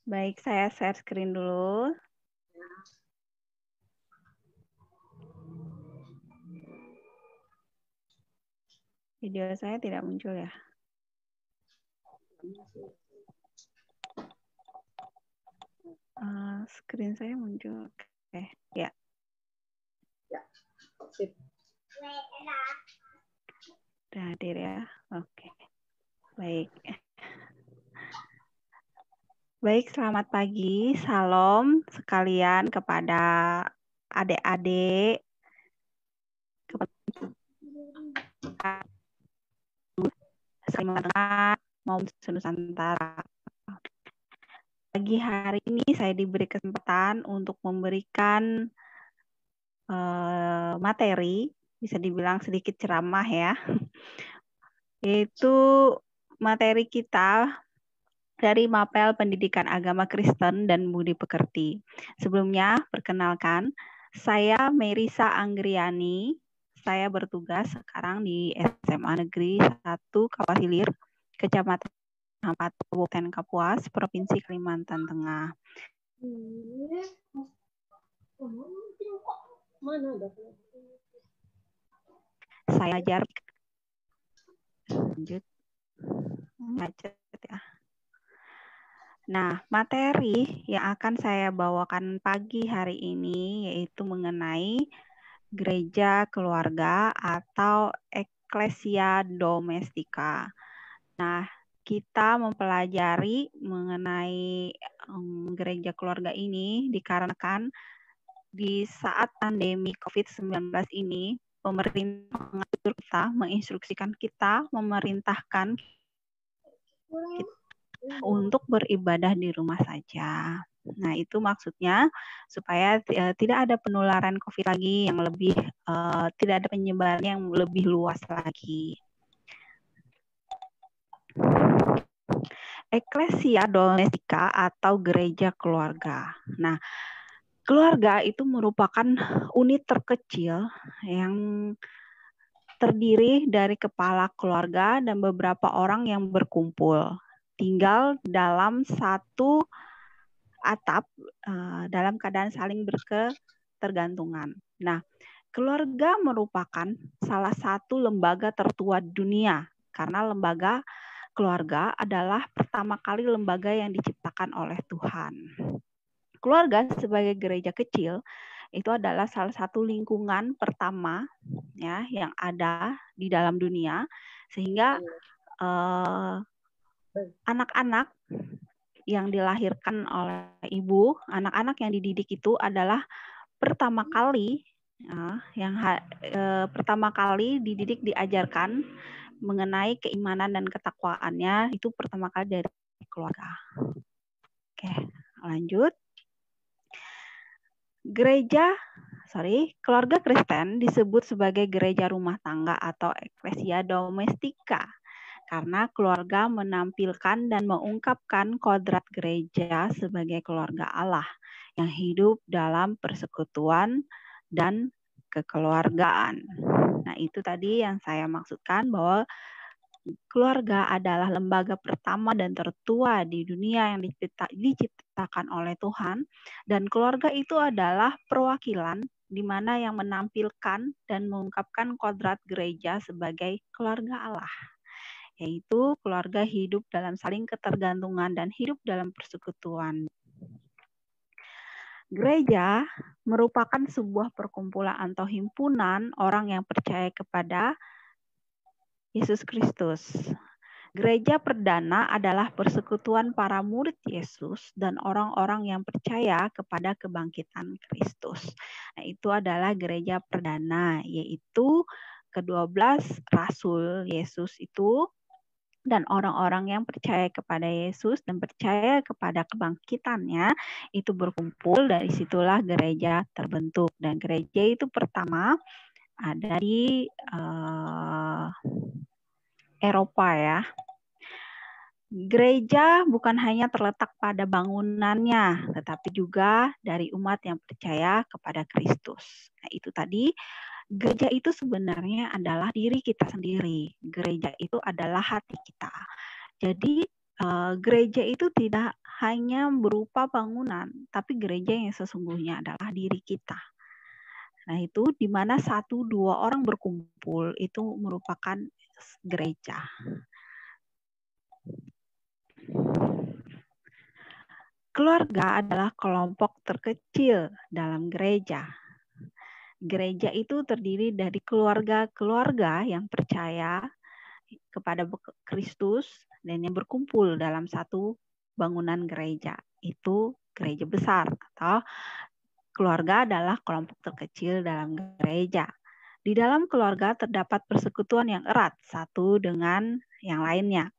Baik, saya share screen dulu. Video saya tidak muncul ya. Screen saya muncul. Oke, ya. Ya, sip. Udah hadir ya. Oke. Baik. Baik, selamat pagi. Salam sekalian kepada adik-adik, Kalimantan maupun Nusantara. Pagi hari ini saya diberi kesempatan untuk memberikan materi, bisa dibilang sedikit ceramah ya, yaitu materi kita dari Mapel Pendidikan Agama Kristen dan Budi Pekerti. Sebelumnya, perkenalkan, saya Merisa Anggriani. Saya bertugas sekarang di SMA Negeri 1 Kawasilir, Kecamatan Hampat, Kabupaten Kapuas, Provinsi Kalimantan Tengah. Saya ajar lanjut macet ya. Nah, materi yang akan saya bawakan pagi hari ini yaitu mengenai gereja keluarga atau Ecclesia Domestica. Nah, kita mempelajari mengenai gereja keluarga ini dikarenakan di saat pandemi COVID-19 ini, pemerintah mengatur kita, menginstruksikan kita, memerintahkan kita untuk beribadah di rumah saja. Nah, itu maksudnya supaya tidak ada penularan COVID lagi yang lebih, tidak ada penyebaran yang lebih luas lagi. Ecclesia Domestica atau gereja keluarga. Nah, keluarga itu merupakan unit terkecil yang terdiri dari kepala keluarga dan beberapa orang yang berkumpul, tinggal dalam satu atap dalam keadaan saling berketergantungan. Nah, keluarga merupakan salah satu lembaga tertua dunia karena lembaga keluarga adalah pertama kali lembaga yang diciptakan oleh Tuhan. Keluarga sebagai gereja kecil itu adalah salah satu lingkungan pertama ya yang ada di dalam dunia sehingga anak-anak yang dilahirkan oleh ibu, anak-anak yang dididik itu adalah pertama kali pertama kali dididik, diajarkan mengenai keimanan dan ketakwaannya itu pertama kali dari keluarga. Oke, lanjut. Keluarga Kristen disebut sebagai gereja rumah tangga atau Ecclesia Domestica karena keluarga menampilkan dan mengungkapkan kodrat gereja sebagai keluarga Allah yang hidup dalam persekutuan dan kekeluargaan. Nah, itu tadi yang saya maksudkan bahwa keluarga adalah lembaga pertama dan tertua di dunia yang diciptakan oleh Tuhan, dan keluarga itu adalah perwakilan di mana yang menampilkan dan mengungkapkan kodrat gereja sebagai keluarga Allah, yaitu keluarga hidup dalam saling ketergantungan dan hidup dalam persekutuan. Gereja merupakan sebuah perkumpulan atau himpunan orang yang percaya kepada Yesus Kristus. Gereja perdana adalah persekutuan para murid Yesus dan orang-orang yang percaya kepada kebangkitan Kristus. Nah, itu adalah gereja perdana, yaitu ke-12 Rasul Yesus itu dan orang-orang yang percaya kepada Yesus dan percaya kepada kebangkitannya itu berkumpul, dari situlah gereja terbentuk. Dan gereja itu pertama ada di Eropa ya. Gereja bukan hanya terletak pada bangunannya, tetapi juga dari umat yang percaya kepada Kristus. Nah, itu tadi, gereja itu sebenarnya adalah diri kita sendiri. Gereja itu adalah hati kita. Jadi gereja itu tidak hanya berupa bangunan, tapi gereja yang sesungguhnya adalah diri kita. Nah, itu di mana 1-2 orang berkumpul itu merupakan gereja. Keluarga adalah kelompok terkecil dalam gereja. Gereja itu terdiri dari keluarga-keluarga yang percaya kepada Kristus dan yang berkumpul dalam satu bangunan gereja. Itu gereja besar, atau keluarga adalah kelompok terkecil dalam gereja. Di dalam keluarga terdapat persekutuan yang erat satu dengan yang lainnya.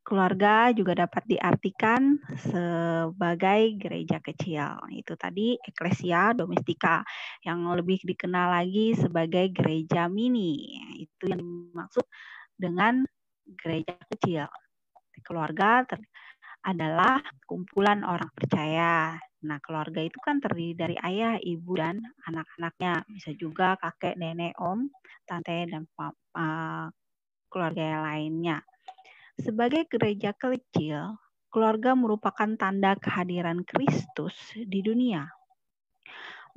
Keluarga juga dapat diartikan sebagai gereja kecil. Itu tadi eklesia domestika, yang lebih dikenal lagi sebagai gereja mini. Itu yang dimaksud dengan gereja kecil. Keluarga adalah kumpulan orang percaya. Nah, keluarga itu kan terdiri dari ayah, ibu, dan anak-anaknya. Bisa juga kakek, nenek, om, tante, dan keluarga yang lainnya. Sebagai gereja kecil, keluarga merupakan tanda kehadiran Kristus di dunia.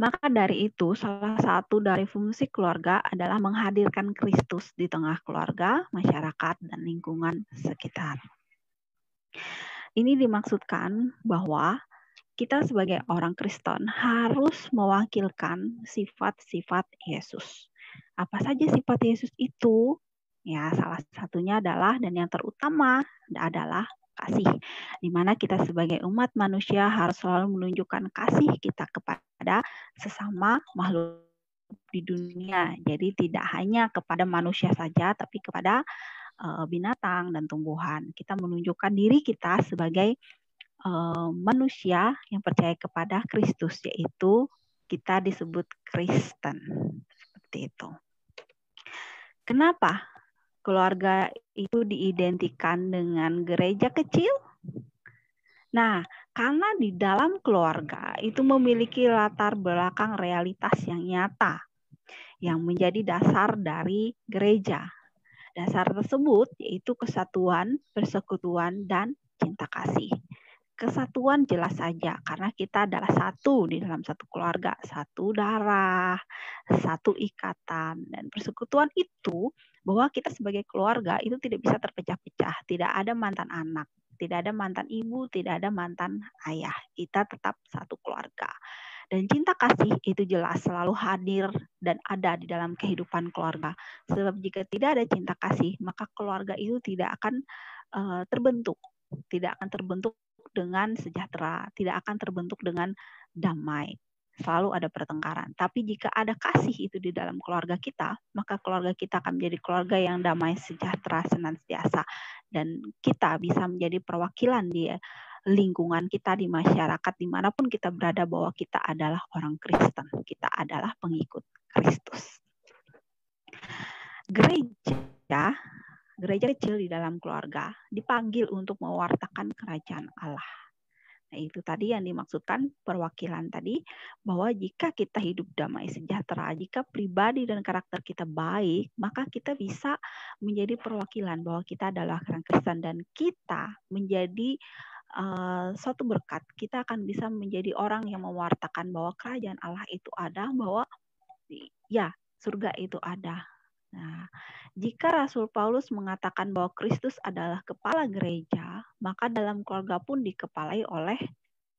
Maka dari itu, salah satu dari fungsi keluarga adalah menghadirkan Kristus di tengah keluarga, masyarakat, dan lingkungan sekitar. Ini dimaksudkan bahwa kita sebagai orang Kristen harus mewakilkan sifat-sifat Yesus. Apa saja sifat Yesus itu? Ya, salah satunya adalah, dan yang terutama adalah kasih. Di mana kita sebagai umat manusia harus selalu menunjukkan kasih kita kepada sesama makhluk di dunia. Jadi tidak hanya kepada manusia saja, tapi kepada binatang dan tumbuhan. Kita menunjukkan diri kita sebagai manusia yang percaya kepada Kristus, yaitu kita disebut Kristen. Seperti itu. Kenapa keluarga itu diidentikan dengan gereja kecil? Nah, karena di dalam keluarga itu memiliki latar belakang realitas yang nyata yang menjadi dasar dari gereja. Dasar tersebut yaitu kesatuan, persekutuan, dan cinta kasih. Kesatuan jelas saja karena kita adalah satu di dalam satu keluarga, satu darah, satu ikatan. Dan persekutuan itu bahwa kita sebagai keluarga itu tidak bisa terpecah-pecah. Tidak ada mantan anak, tidak ada mantan ibu, tidak ada mantan ayah. Kita tetap satu keluarga. Dan cinta kasih itu jelas selalu hadir dan ada di dalam kehidupan keluarga. Sebab jika tidak ada cinta kasih, maka keluarga itu tidak akan terbentuk. Tidak akan terbentuk dengan sejahtera, tidak akan terbentuk dengan damai. Selalu ada pertengkaran. Tapi jika ada kasih itu di dalam keluarga kita, maka keluarga kita akan menjadi keluarga yang damai, sejahtera, senantiasa. Dan kita bisa menjadi perwakilan di lingkungan kita, di masyarakat, dimanapun kita berada, bahwa kita adalah orang Kristen. Kita adalah pengikut Kristus. Gereja kecil di dalam keluarga dipanggil untuk mewartakan kerajaan Allah. Nah, itu tadi yang dimaksudkan perwakilan tadi, bahwa jika kita hidup damai sejahtera, jika pribadi dan karakter kita baik, maka kita bisa menjadi perwakilan bahwa kita adalah orang Kristen dan kita menjadi suatu berkat. Kita akan bisa menjadi orang yang mewartakan bahwa kerajaan Allah itu ada, bahwa ya surga itu ada. Nah, jika Rasul Paulus mengatakan bahwa Kristus adalah kepala gereja, maka dalam keluarga pun dikepalai oleh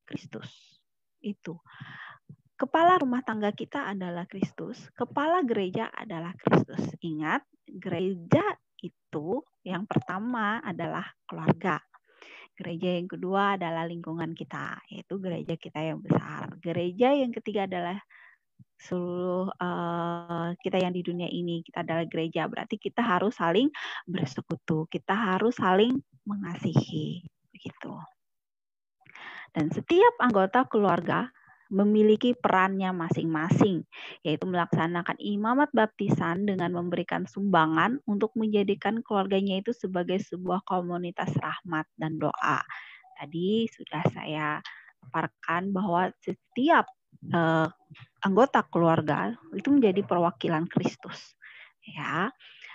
Kristus. Itu. Kepala rumah tangga kita adalah Kristus, kepala gereja adalah Kristus. Ingat, gereja itu yang pertama adalah keluarga. Gereja yang kedua adalah lingkungan kita, yaitu gereja kita yang besar. Gereja yang ketiga adalah seluruh kita yang di dunia ini. Kita adalah gereja, berarti kita harus saling bersekutu, kita harus saling mengasihi, begitu. Dan setiap anggota keluarga memiliki perannya masing-masing, yaitu melaksanakan imamat baptisan dengan memberikan sumbangan untuk menjadikan keluarganya itu sebagai sebuah komunitas rahmat dan doa. Tadi sudah saya paparkan bahwa setiap anggota keluarga itu menjadi perwakilan Kristus, ya.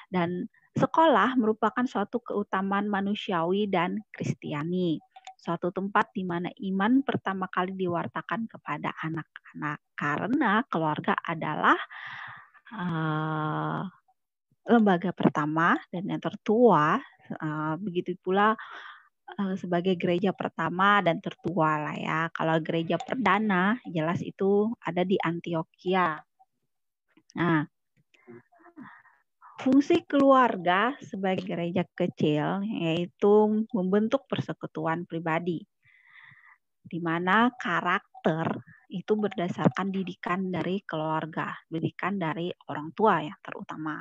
Dan Sekolah merupakan suatu keutamaan manusiawi dan Kristiani, suatu tempat di mana iman pertama kali diwartakan kepada anak-anak, karena keluarga adalah lembaga pertama dan yang tertua, begitu pula sebagai gereja pertama dan tertua lah ya. Kalau gereja perdana jelas itu ada di Antioquia. Nah, fungsi keluarga sebagai gereja kecil yaitu membentuk persekutuan pribadi, di mana karakter itu berdasarkan didikan dari keluarga, didikan dari orang tua ya terutama.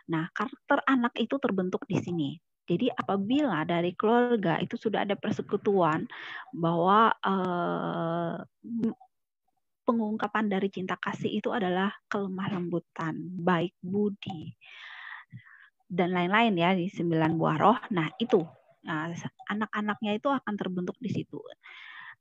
Nah, karakter anak itu terbentuk di sini. Jadi apabila dari keluarga itu sudah ada persekutuan bahwa pengungkapan dari cinta kasih itu adalah kelemah lembutan, baik budi, dan lain-lain ya di 9 buah roh. Nah itu anak-anaknya itu akan terbentuk di situ.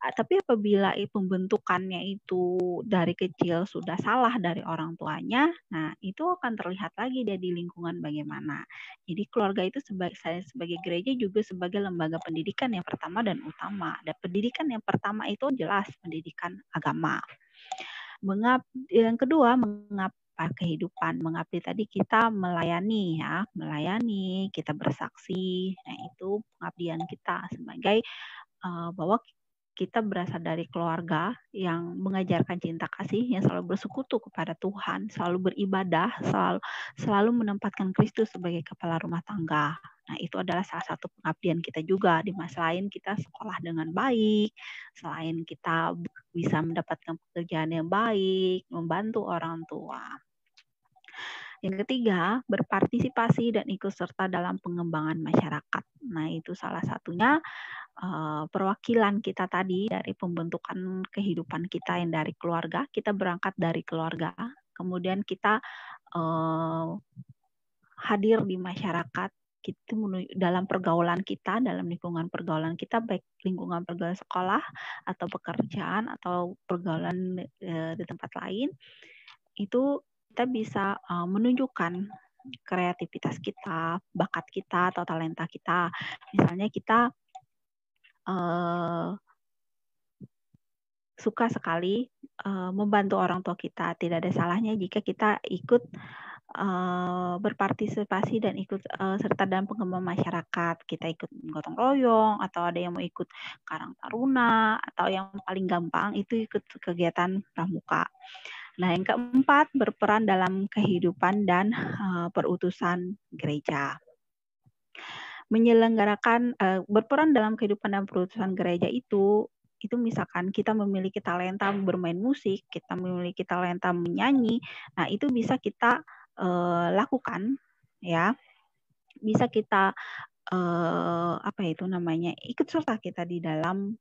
Tapi apabila pembentukannya itu dari kecil sudah salah dari orang tuanya, nah itu akan terlihat lagi dia di lingkungan bagaimana. Jadi keluarga itu saya sebagai gereja juga sebagai lembaga pendidikan yang pertama dan utama. Dan pendidikan yang pertama itu jelas pendidikan agama. Yang kedua, mengapa kehidupan? Mengabdi tadi kita melayani ya, melayani, kita bersaksi. Nah itu pengabdian kita sebagai bahwa kita berasal dari keluarga yang mengajarkan cinta kasih, yang selalu bersekutu kepada Tuhan, selalu beribadah, selalu menempatkan Kristus sebagai kepala rumah tangga. Nah, itu adalah salah satu pengabdian kita juga. Di masa lain kita sekolah dengan baik, selain kita bisa mendapatkan pekerjaan yang baik, membantu orang tua. Yang ketiga, berpartisipasi dan ikut serta dalam pengembangan masyarakat. Nah, itu salah satunya perwakilan kita tadi dari pembentukan kehidupan kita yang dari keluarga. Kita berangkat dari keluarga, kemudian kita hadir di masyarakat, kita dalam pergaulan kita, dalam lingkungan pergaulan kita, baik lingkungan pergaulan sekolah atau pekerjaan atau pergaulan di tempat lain, itu kita bisa menunjukkan kreativitas kita, bakat kita atau talenta kita. Misalnya kita suka sekali membantu orang tua kita. Tidak ada salahnya jika kita ikut berpartisipasi dan ikut serta dalam pengembangan masyarakat. Kita ikut gotong royong, atau ada yang mau ikut Karang Taruna, atau yang paling gampang itu ikut kegiatan pramuka. Nah, yang keempat, berperan dalam kehidupan dan perutusan gereja. Menyelenggarakan berperan dalam kehidupan dan perutusan gereja itu misalkan kita memiliki talenta bermain musik, kita memiliki talenta menyanyi, nah itu bisa kita lakukan ya, bisa kita ikut serta kita di dalam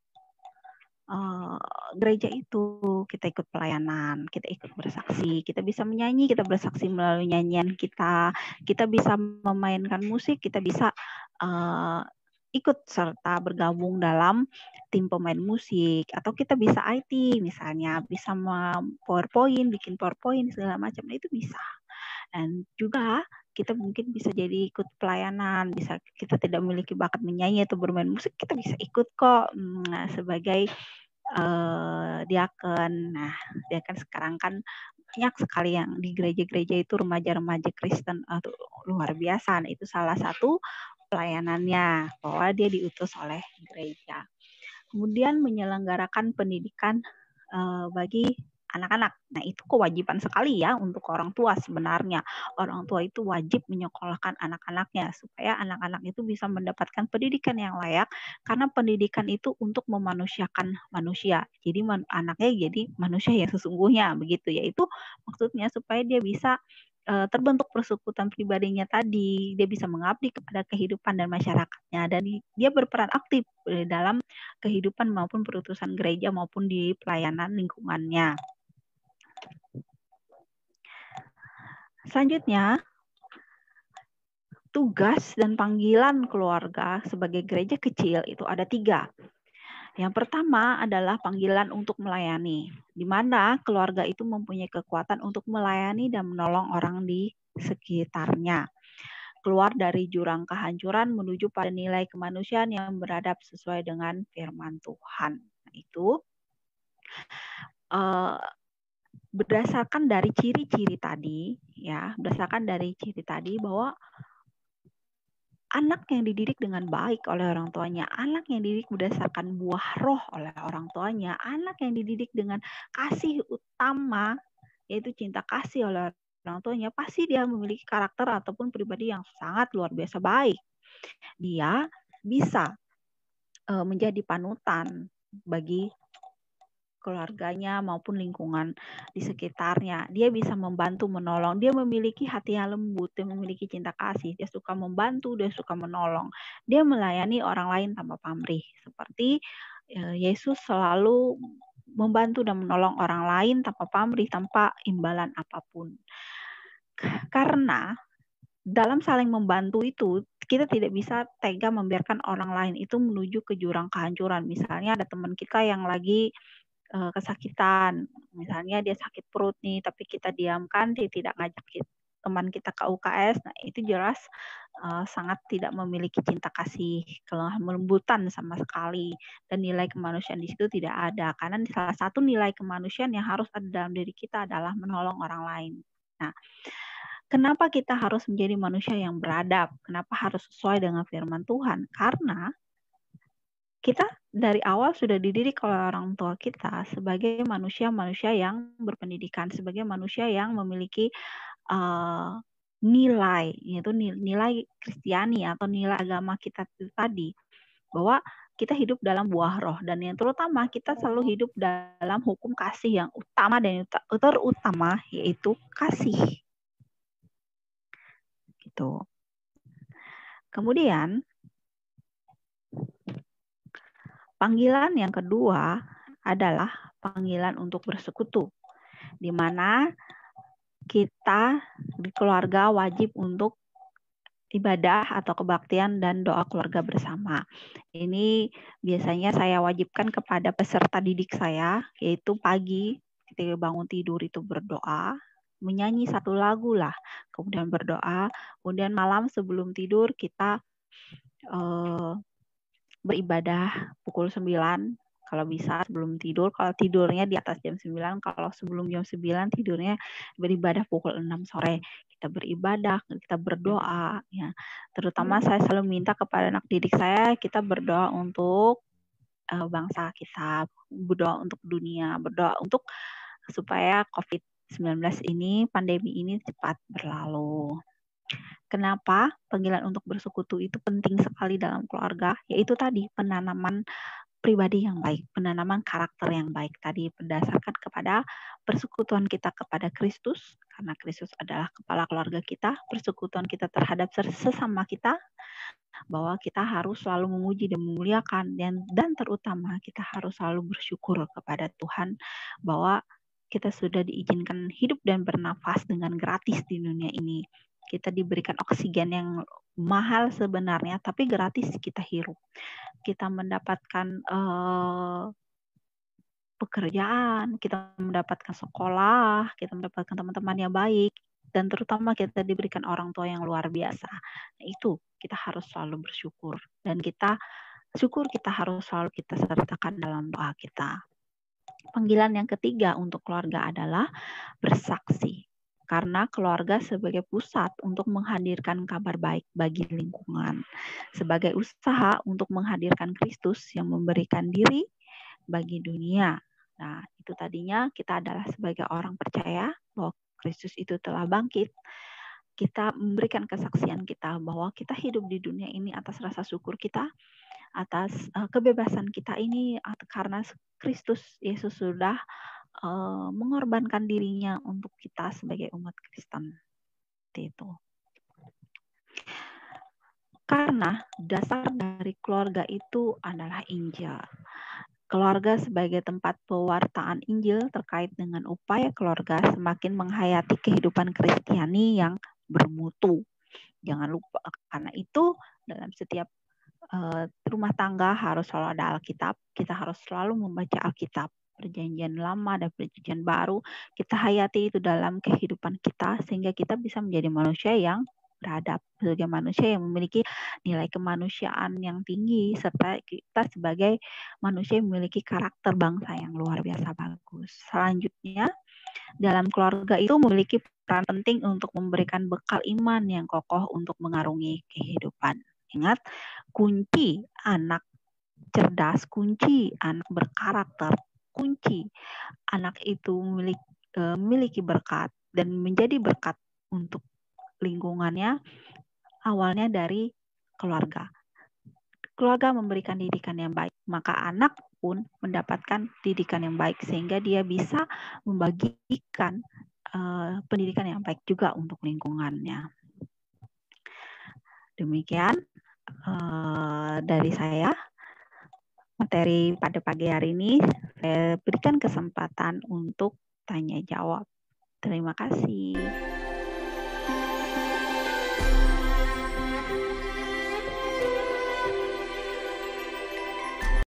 gereja itu. Kita ikut pelayanan, kita ikut bersaksi, kita bisa menyanyi, kita bersaksi melalui nyanyian kita bisa memainkan musik, kita bisa ikut serta bergabung dalam tim pemain musik, atau kita bisa IT misalnya, bisa PowerPoint, bikin PowerPoint segala macam, itu bisa. Dan juga kita mungkin bisa jadi ikut pelayanan, bisa kita tidak memiliki bakat menyanyi atau bermain musik, kita bisa ikut kok sebagai diaken. Nah, diaken sekarang kan banyak sekali yang di gereja-gereja itu remaja-remaja Kristen, luar biasa. Nah, itu salah satu pelayanannya, bahwa dia diutus oleh gereja. Kemudian menyelenggarakan pendidikan bagi anak-anak. Nah, itu kewajiban sekali ya untuk orang tua sebenarnya. Orang tua itu wajib menyekolahkan anak-anaknya supaya anak-anak itu bisa mendapatkan pendidikan yang layak, karena pendidikan itu untuk memanusiakan manusia. Jadi anaknya jadi manusia yang sesungguhnya begitu, yaitu maksudnya supaya dia bisa terbentuk persekutuan pribadinya tadi, dia bisa mengabdi kepada kehidupan dan masyarakatnya, dan dia berperan aktif dalam kehidupan maupun perutusan gereja maupun di pelayanan lingkungannya. Selanjutnya, tugas dan panggilan keluarga sebagai gereja kecil itu ada 3. Yang pertama adalah panggilan untuk melayani, di mana keluarga itu mempunyai kekuatan untuk melayani dan menolong orang di sekitarnya. keluar dari jurang kehancuran menuju pada nilai kemanusiaan yang beradab sesuai dengan firman Tuhan. Nah, itu berdasarkan dari ciri-ciri tadi, ya, berdasarkan dari ciri tadi bahwa anak yang dididik dengan baik oleh orang tuanya, anak yang dididik berdasarkan buah roh oleh orang tuanya, anak yang dididik dengan kasih utama, yaitu cinta kasih oleh orang tuanya, pasti dia memiliki karakter ataupun pribadi yang sangat luar biasa baik. Dia bisa menjadi panutan bagi keluarganya maupun lingkungan di sekitarnya. Dia bisa membantu, menolong. Dia memiliki hati yang lembut, dia memiliki cinta kasih. Dia suka membantu, dia suka menolong. Dia melayani orang lain tanpa pamrih. Seperti Yesus selalu membantu dan menolong orang lain tanpa pamrih, tanpa imbalan apapun. Karena dalam saling membantu itu, kita tidak bisa tega membiarkan orang lain itu menuju ke jurang kehancuran. Misalnya ada teman kita yang lagi kesakitan, misalnya dia sakit perut nih, tapi kita diamkan, dia tidak ngajak teman kita ke UKS, nah itu jelas sangat tidak memiliki cinta kasih, kelembutan sama sekali, dan nilai kemanusiaan di situ tidak ada, karena salah satu nilai kemanusiaan yang harus ada dalam diri kita adalah menolong orang lain. Nah, kenapa kita harus menjadi manusia yang beradab? Kenapa harus sesuai dengan firman Tuhan? Karena kita dari awal sudah dididik oleh orang tua kita sebagai manusia-manusia yang berpendidikan, sebagai manusia yang memiliki nilai, yaitu nilai Kristiani atau nilai agama kita tadi, bahwa kita hidup dalam buah roh, dan yang terutama kita selalu hidup dalam hukum kasih yang utama dan terutama, yaitu kasih. Gitu. Kemudian panggilan yang kedua adalah panggilan untuk bersekutu, di mana kita di keluarga wajib untuk ibadah atau kebaktian dan doa keluarga bersama. Ini biasanya saya wajibkan kepada peserta didik saya, yaitu pagi ketika bangun tidur itu berdoa, menyanyi satu lagu lah, kemudian berdoa, kemudian malam sebelum tidur kita beribadah pukul 9 kalau bisa sebelum tidur, kalau tidurnya di atas jam 9, kalau sebelum jam 9 tidurnya beribadah pukul 6 sore. Kita beribadah, kita berdoa, ya. Terutama saya selalu minta kepada anak didik saya, kita berdoa untuk bangsa kita, berdoa untuk dunia, berdoa untuk supaya COVID-19 ini, pandemi ini cepat berlalu. Kenapa panggilan untuk bersekutu itu penting sekali dalam keluarga? Yaitu tadi penanaman pribadi yang baik, penanaman karakter yang baik tadi berdasarkan kepada persekutuan kita kepada Kristus, karena Kristus adalah kepala keluarga kita, persekutuan kita terhadap sesama kita, bahwa kita harus selalu memuji dan memuliakan, dan terutama kita harus selalu bersyukur kepada Tuhan bahwa kita sudah diizinkan hidup dan bernafas dengan gratis di dunia ini. Kita diberikan oksigen yang mahal sebenarnya, tapi gratis kita hirup. Kita mendapatkan pekerjaan, kita mendapatkan sekolah, kita mendapatkan teman-teman yang baik, dan terutama kita diberikan orang tua yang luar biasa. Nah, itu kita harus selalu bersyukur, dan kita harus selalu kita sertakan dalam doa kita. Panggilan yang ketiga untuk keluarga adalah bersaksi. Karena keluarga sebagai pusat untuk menghadirkan kabar baik bagi lingkungan. Sebagai usaha untuk menghadirkan Kristus yang memberikan diri bagi dunia. Nah, itu tadinya kita adalah sebagai orang percaya bahwa Kristus itu telah bangkit. Kita memberikan kesaksian kita bahwa kita hidup di dunia ini atas rasa syukur kita, atas kebebasan kita ini karena Kristus Yesus sudah mengorbankan dirinya untuk kita sebagai umat Kristen. Itu. Karena dasar dari keluarga itu adalah Injil. Keluarga sebagai tempat pewartaan Injil terkait dengan upaya keluarga semakin menghayati kehidupan Kristiani yang bermutu. Jangan lupa, karena itu dalam setiap rumah tangga harus selalu ada Alkitab. Kita harus selalu membaca Alkitab. Perjanjian lama dan perjanjian baru, kita hayati itu dalam kehidupan kita sehingga kita bisa menjadi manusia yang beradab, sebagai manusia yang memiliki nilai kemanusiaan yang tinggi, serta kita sebagai manusia yang memiliki karakter bangsa yang luar biasa bagus. Selanjutnya, dalam keluarga itu memiliki peran penting untuk memberikan bekal iman yang kokoh untuk mengarungi kehidupan. Ingat, kunci anak cerdas, kunci anak berkarakter, kunci anak itu memiliki berkat dan menjadi berkat untuk lingkungannya awalnya dari keluarga. Keluarga memberikan didikan yang baik, maka anak pun mendapatkan didikan yang baik sehingga dia bisa membagikan pendidikan yang baik juga untuk lingkungannya. Demikian dari saya. Materi pada pagi hari ini saya berikan kesempatan untuk tanya jawab. Terima kasih.